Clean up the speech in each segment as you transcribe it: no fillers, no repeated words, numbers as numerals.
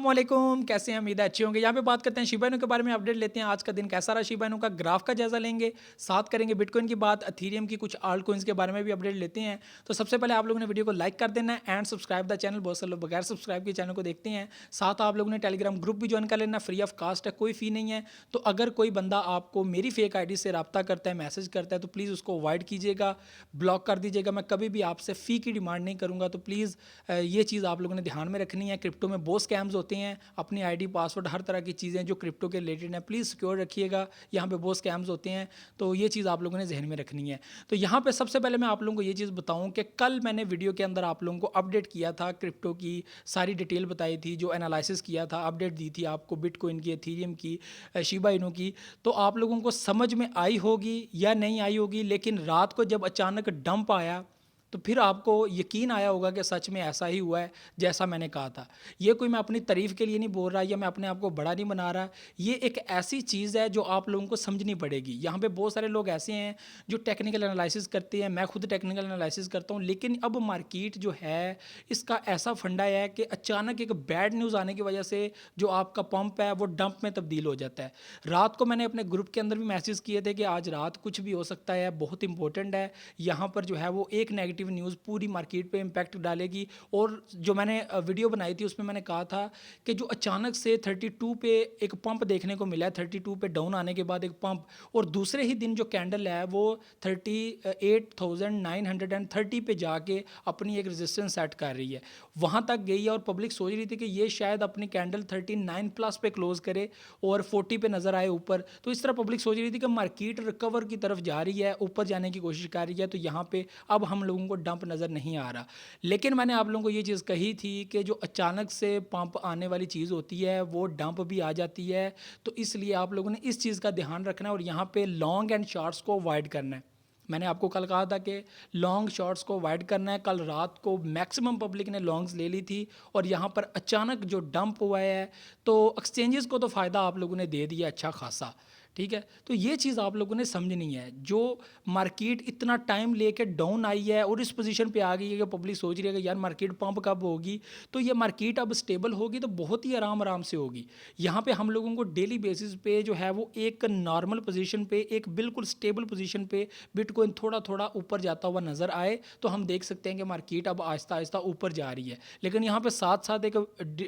अस्सलामुअलैकुम, कैसे हैं? उम्मीद है अच्छे होंगे। यहाँ पे बात करते हैं शिबा इनू के बारे में, अपडेट लेते हैं आज का दिन कैसा रहा शिबा इनू का, ग्राफ का जायजा लेंगे, साथ करेंगे बिटकॉइन की बात, एथेरियम की कुछ आल्ट कॉइन्स के बारे में भी अपडेट लेते हैं। तो सबसे पहले आप लोगों ने वीडियो को लाइक कर देना है एंड सब्सक्राइब द चैनल। बहुत सारे लोग बगैर सब्सक्राइब के चैनल को देखते हैं। साथ आप लोगों ने टेलीग्राम ग्रुप भी ज्वाइन कर लेना, फ्री ऑफ कास्ट है, कोई फ़ी नहीं है। तो अगर कोई बंदा आपको मेरी फेक आईडी से रब्ता करता है, मैसेज करता है, तो प्लीज़ उसको अवॉइड कीजिएगा, ब्लॉक कर दीजिएगा। मैं कभी भी आपसे फ़ी की डिमांड नहीं करूँगा। तो प्लीज़ ये चीज़ आप लोगों ने ध्यान में रखनी है। क्रिप्टो में बहुत स्कैम्स होते हैं, अपनी आईडी पासवर्ड हर तरह की चीज़ें जो क्रिप्टो के रिलेटेड हैं प्लीज़ सिक्योर रखिएगा। यहाँ पे बहुत स्कैम्स होते हैं, तो ये चीज़ आप लोगों ने जहन में रखनी है। तो यहाँ पे सबसे पहले मैं आप लोगों को ये चीज़ बताऊँ कि कल मैंने वीडियो के अंदर आप लोगों को अपडेट किया था, क्रिप्टो की सारी डिटेल बताई थी, जो एनालिसिस किया था, अपडेट दी थी आपको बिटकॉइन की, एथेरियम की, शिबा इनू की। तो आप लोगों को समझ में आई होगी या नहीं आई होगी, लेकिन रात को जब अचानक डंप आया तो फिर आपको यकीन आया होगा कि सच में ऐसा ही हुआ है जैसा मैंने कहा था। ये कोई मैं अपनी तारीफ़ के लिए नहीं बोल रहा या मैं अपने आप को बड़ा नहीं बना रहा। ये एक ऐसी चीज़ है जो आप लोगों को समझनी पड़ेगी। यहाँ पे बहुत सारे लोग ऐसे हैं जो टेक्निकल एनालिसिस करते हैं, मैं खुद टेक्निकल एनालिसिस करता हूँ, लेकिन अब मार्केट जो है इसका ऐसा फंडा है कि अचानक एक बैड न्यूज़ आने की वजह से जो आपका पंप है वो डंप में तब्दील हो जाता है। रात को मैंने अपने ग्रुप के अंदर भी मैसेज किए थे कि आज रात कुछ भी हो सकता है, बहुत इंपॉर्टेंट है। यहाँ पर जो है वो एक नेगेटिव न्यूज़ पूरी मार्केट पे इम्पैक्ट डालेगी। और जो मैंने वीडियो बनाई थी उसमें मैंने कहा था कि जो अचानक से 32 पे एक पंप देखने को मिला है, 32 पे डाउन आने के बाद एक पंप, और दूसरे ही दिन जो कैंडल है वो 38,930 पे जाके अपनी एक रेजिस्टेंस सेट कर रही है, वहाँ तक गई है। और पब्लिक सोच रही थी कि ये शायद अपनी कैंडल 39 प्लस पे क्लोज करे और 40 पे नज़र आए ऊपर। तो इस तरह पब्लिक सोच रही थी कि मार्केट रिकवर की तरफ जा रही है, ऊपर जाने की कोशिश कर रही है। तो यहाँ पे अब हम लोगों को डंप नज़र नहीं आ रहा। लेकिन मैंने आप लोगों को ये चीज़ कही थी कि जो अचानक से पंप आने वाली चीज़ होती है वो डंप भी आ जाती है। तो इसलिए आप लोगों ने इस चीज़ का ध्यान रखना है और यहाँ पे लॉन्ग एंड शॉर्ट्स को अवॉइड करना है। मैंने आपको कल कहा था कि लॉन्ग शॉर्ट्स को अवॉइड करना है। कल रात को मैक्सिमम पब्लिक ने लॉन्ग्स ले ली थी और यहाँ पर अचानक जो डंप हुआ है तो एक्सचेंजेस को तो फ़ायदा आप लोगों ने दे दिया अच्छा खासा, ठीक है। तो ये चीज़ आप लोगों ने समझनी है। जो मार्केट इतना टाइम लेके डाउन आई है और इस पोजीशन पे आ गई है कि पब्लिक सोच रही है कि यार मार्केट पंप कब होगी, तो ये मार्केट अब स्टेबल होगी तो बहुत ही आराम आराम से होगी। यहाँ पे हम लोगों को डेली बेसिस पे जो है वो एक नॉर्मल पोजीशन पे, एक बिल्कुल स्टेबल पोजीशन पे बिटकॉइन थोड़ा थोड़ा ऊपर जाता हुआ नज़र आए तो हम देख सकते हैं कि मार्केट अब आहिस्ता आहिस्ता ऊपर जा रही है। लेकिन यहाँ पे साथ साथ एक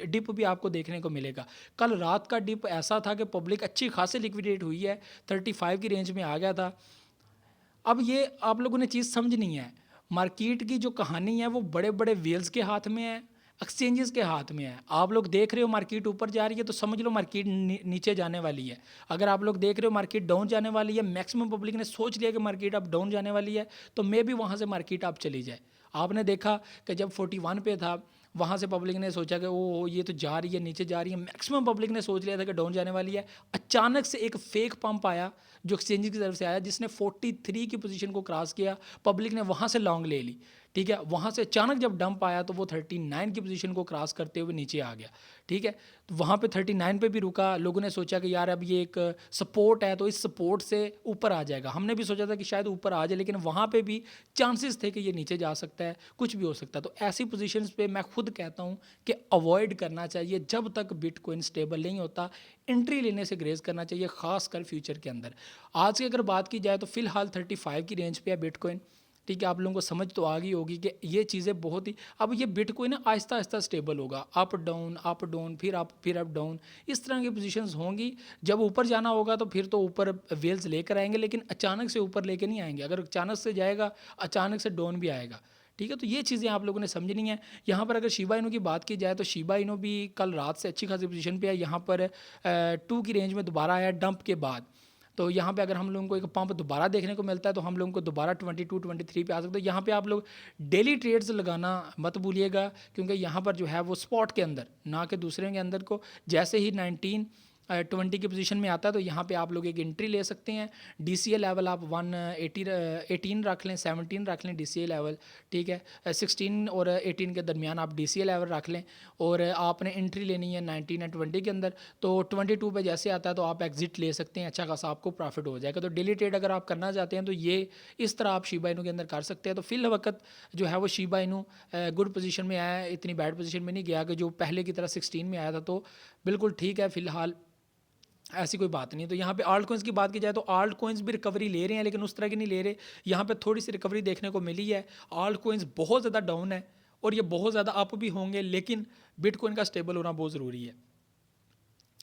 डिप भी आपको देखने को मिलेगा। कल रात का डिप ऐसा था कि पब्लिक अच्छी खासी लिक्विडेट हुई है, 35 की रेंज में आ गया था। अब ये आप लोगों ने चीज़ समझनी है, मार्केट की जो कहानी है वो बड़े बड़े वेल्स के हाथ में है, एक्सचेंजेस के हाथ में है। आप लोग देख रहे हो मार्केट ऊपर जा रही है तो समझ लो मार्केट नीचे जाने वाली है। अगर आप लोग देख रहे हो मार्केट डाउन जाने वाली है, मैक्सिमम पब्लिक ने सोच लिया कि मार्केट अब डाउन जाने वाली है, तो मे भी वहाँ से मार्केट आप चली जाए। आपने देखा कि जब 41 पे था वहाँ से पब्लिक ने सोचा कि ओ ये तो जा रही है, नीचे जा रही है, मैक्सिमम पब्लिक ने सोच लिया था कि डाउन जाने वाली है। अचानक से एक फेक पंप आया जो एक्सचेंज की तरफ से आया, जिसने 43 की पोजीशन को क्रॉस किया, पब्लिक ने वहाँ से लॉन्ग ले ली, ठीक है। वहाँ से अचानक जब डंप आया तो वो 39 की पोजीशन को क्रॉस करते हुए नीचे आ गया, ठीक है। तो वहाँ पे 39 पे भी रुका। लोगों ने सोचा कि यार अब ये एक सपोर्ट है तो इस सपोर्ट से ऊपर आ जाएगा। हमने भी सोचा था कि शायद ऊपर आ जाए, लेकिन वहाँ पे भी चांसेस थे कि ये नीचे जा सकता है, कुछ भी हो सकता है। तो ऐसी पोजीशंस पे मैं खुद कहता हूँ कि अवॉइड करना चाहिए जब तक बिटकॉइन स्टेबल नहीं होता। एंट्री लेने से ग्रेज करना चाहिए, खासकर फ्यूचर के अंदर। आज की अगर बात की जाए तो फिलहाल 35 की रेंज पे है बिटकॉइन, ठीक है। आप लोगों को समझ तो आ गई होगी कि ये चीज़ें बहुत ही, अब ये बिटकॉइन ना आहिस्ता आहिस्ता स्टेबल होगा, अप डाउन फिर अप फिर अप डाउन, इस तरह की पोजीशंस होंगी। जब ऊपर जाना होगा तो फिर तो ऊपर वेल्स लेकर आएंगे, लेकिन अचानक से ऊपर लेके नहीं आएंगे। अगर अचानक से जाएगा अचानक से डाउन भी आएगा, ठीक है। तो ये चीज़ें आप लोगों ने समझनी है। यहाँ पर अगर शिबा इनू की बात की जाए तो शिबा इनू भी कल रात से अच्छी खासी पोजीशन पे है। यहाँ पर 2 की रेंज में दोबारा आया डंप के बाद। तो यहाँ पे अगर हम लोगों को एक पंप दोबारा देखने को मिलता है तो हम लोगों को दोबारा 22-23 पे आ सकते हैं। यहाँ पे आप लोग डेली ट्रेड्स लगाना मत भूलिएगा, क्योंकि यहाँ पर जो है वो स्पॉट के अंदर, ना कि दूसरे के अंदर को, जैसे ही 19 20 की पोजीशन में आता है, तो यहाँ पे आप लोग एक एंट्री ले सकते हैं। DCA लेवल आप 18 रख लें, 17 रख लें DCA लेवल, ठीक है। 16 और 18 के दरमियान आप DCA लेवल रख लें, और आपने एंट्री लेनी है 19 या 20 के अंदर। तो 22 पे जैसे आता है तो आप एग्जिट ले सकते हैं, अच्छा खासा आपको प्रॉफिट हो जाएगा। तो डेली ट्रेड अगर आप करना चाहते हैं तो ये इस तरह आप शिबा इनू के अंदर कर सकते हैं। तो फिल वक्त जो है वो शिबा इनू गुड पोजीशन में आया है, इतनी बैड पोजीशन में नहीं गया कि जो पहले की तरह 16 में आया था। तो बिल्कुल ठीक है, फ़िलहाल ऐसी कोई बात नहीं है। तो यहाँ पे आल्ट कोइंस की बात की जाए तो आल्ट कोइंस भी रिकवरी ले रहे हैं, लेकिन उस तरह की नहीं ले रहे। यहाँ पे थोड़ी सी रिकवरी देखने को मिली है। आल्ट कोइंस बहुत ज़्यादा डाउन है और ये बहुत ज़्यादा अप भी होंगे, लेकिन बिटकॉइन का स्टेबल होना बहुत ज़रूरी है।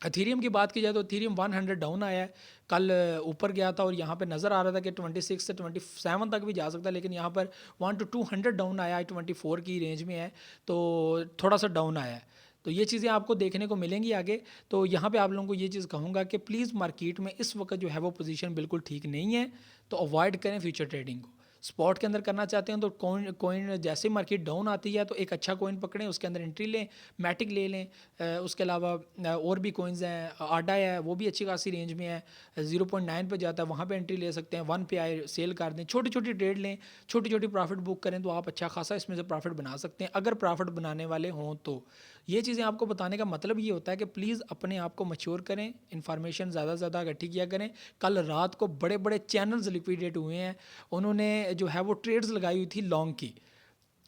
एथेरियम की बात की जाए तो एथेरियम 100 डाउन आया है, कल ऊपर गया था और यहाँ पे नज़र आ रहा था कि 26 से 27 तक भी जा सकता है, लेकिन यहाँ पर 1 to 200 डाउन आया है, 24 की रेंज में है, तो थोड़ा सा डाउन आया है। तो ये चीज़ें आपको देखने को मिलेंगी आगे। तो यहाँ पे आप लोगों को ये चीज़ कहूँगा कि प्लीज़ मार्केट में इस वक्त जो है वो पोजीशन बिल्कुल ठीक नहीं है, तो अवॉइड करें फ्यूचर ट्रेडिंग को। स्पॉट के अंदर करना चाहते हैं तो कोइन जैसे मार्केट डाउन आती है तो एक अच्छा कोइन पकड़ें, उसके अंदर एंट्री लें, मैटिक ले लें। उसके अलावा और भी कोइंस हैं, आडा है वो भी अच्छी खासी रेंज में है, 0.9 पे जाता है, वहाँ पे एंट्री ले सकते हैं, 1 पे आए सेल कर दें, छोटी छोटी ट्रेड लें, छोटी छोटी प्रॉफिट बुक करें, तो आप अच्छा खासा इसमें से प्रॉफिट बना सकते हैं अगर प्रॉफिट बनाने वाले हों तो। ये चीज़ें आपको बताने का मतलब ये होता है कि प्लीज़ अपने आप को मैच्योर करें, इन्फॉर्मेशन ज़्यादा से ज़्यादा इकट्ठी किया करें। कल रात को बड़े बड़े चैनल्स लिक्विडेट हुए हैं, उन्होंने जो है वो ट्रेड्स लगाई हुई थी लॉन्ग की,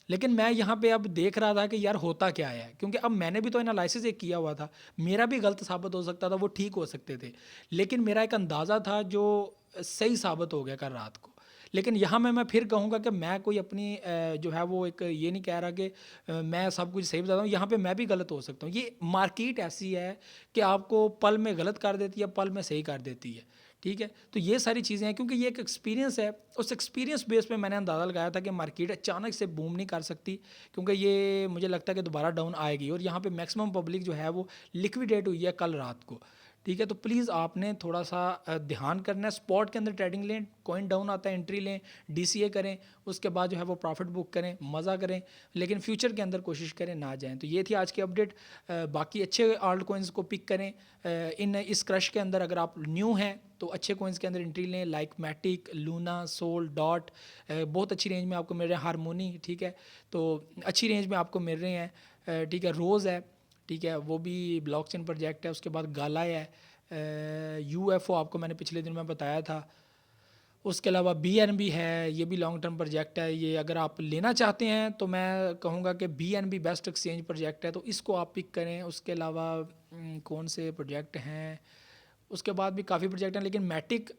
लेकिन मैं यहाँ पे अब देख रहा था कि यार होता क्या है, क्योंकि अब मैंने भी तो एनालिसिस एक किया हुआ था, मेरा भी गलत साबित हो सकता था, वो ठीक हो सकते थे, लेकिन मेरा एक अंदाज़ा था जो सही साबित हो गया कल रात को। लेकिन यहाँ मैं फिर कहूँगा कि मैं कोई अपनी जो है वो एक ये नहीं कह रहा कि मैं सब कुछ सही बताता हूँ, यहाँ पे मैं भी गलत हो सकता हूँ। ये मार्केट ऐसी है कि आपको पल में गलत कर देती है, पल में सही कर देती है, ठीक है। तो ये सारी चीज़ें हैं, क्योंकि ये एक एक्सपीरियंस है, उस एक्सपीरियंस बेस पे मैंने अंदाज़ा लगाया था कि मार्केट अचानक से बूम नहीं कर सकती, क्योंकि ये मुझे लगता है कि दोबारा डाउन आएगी। और यहाँ पे मैक्सिमम पब्लिक जो है वो लिक्विडेट हुई है कल रात को, ठीक है। तो प्लीज़ आपने थोड़ा सा ध्यान करना है, स्पॉट के अंदर ट्रेडिंग लें, कॉइन डाउन आता है एंट्री लें, DCA करें, उसके बाद जो है वो प्रॉफिट बुक करें, मज़ा करें, लेकिन फ्यूचर के अंदर कोशिश करें ना जाएं। तो ये थी आज की अपडेट। बाकी अच्छे आल्ट कोइंस को पिक करें इस क्रश के अंदर। अगर आप न्यू हैं तो अच्छे कोइंस के अंदर एंट्री लें, like Matic, Luna, Sol, Dot, बहुत अच्छी रेंज में आपको मिल रहे हैं, हारमोनी, ठीक है, तो अच्छी रेंज में आपको मिल रहे हैं, ठीक है। रोज़ है, ठीक है, वो भी ब्लॉकचेन प्रोजेक्ट है। उसके बाद गाला है, UFO आपको मैंने पिछले दिन में बताया था। उसके अलावा BNB है, ये भी लॉन्ग टर्म प्रोजेक्ट है। ये अगर आप लेना चाहते हैं तो मैं कहूँगा कि BNB बेस्ट एक्सचेंज प्रोजेक्ट है, तो इसको आप पिक करें। उसके अलावा कौन से प्रोजेक्ट हैं, उसके बाद भी काफ़ी प्रोजेक्ट हैं, लेकिन मैटिक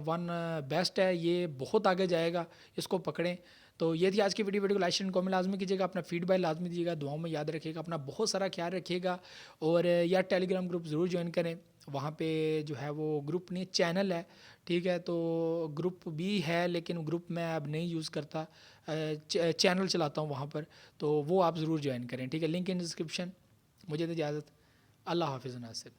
वन बेस्ट है, ये बहुत आगे जाएगा, इसको पकड़ें। तो ये थी आज की वीडियो को लाइक शेयर कमेंट लाजमी कीजिएगा, अपना फीडबैक लाजमी दीजिएगा, दुआओं में याद रखिएगा, अपना बहुत सारा ख्याल रखिएगा। और यार टेलीग्राम ग्रुप ज़रूर ज्वाइन करें, वहाँ पे जो है वो ग्रुप नहीं चैनल है, ठीक है। तो ग्रुप भी है लेकिन ग्रुप मैं अब नहीं यूज़ करता, चैनल चलाता हूँ वहाँ पर, तो वो आप ज़रूर ज्वाइन करें, ठीक है। Link in description. मुझे तो इजाज़त, अल्लाह हाफिज़ नासिर।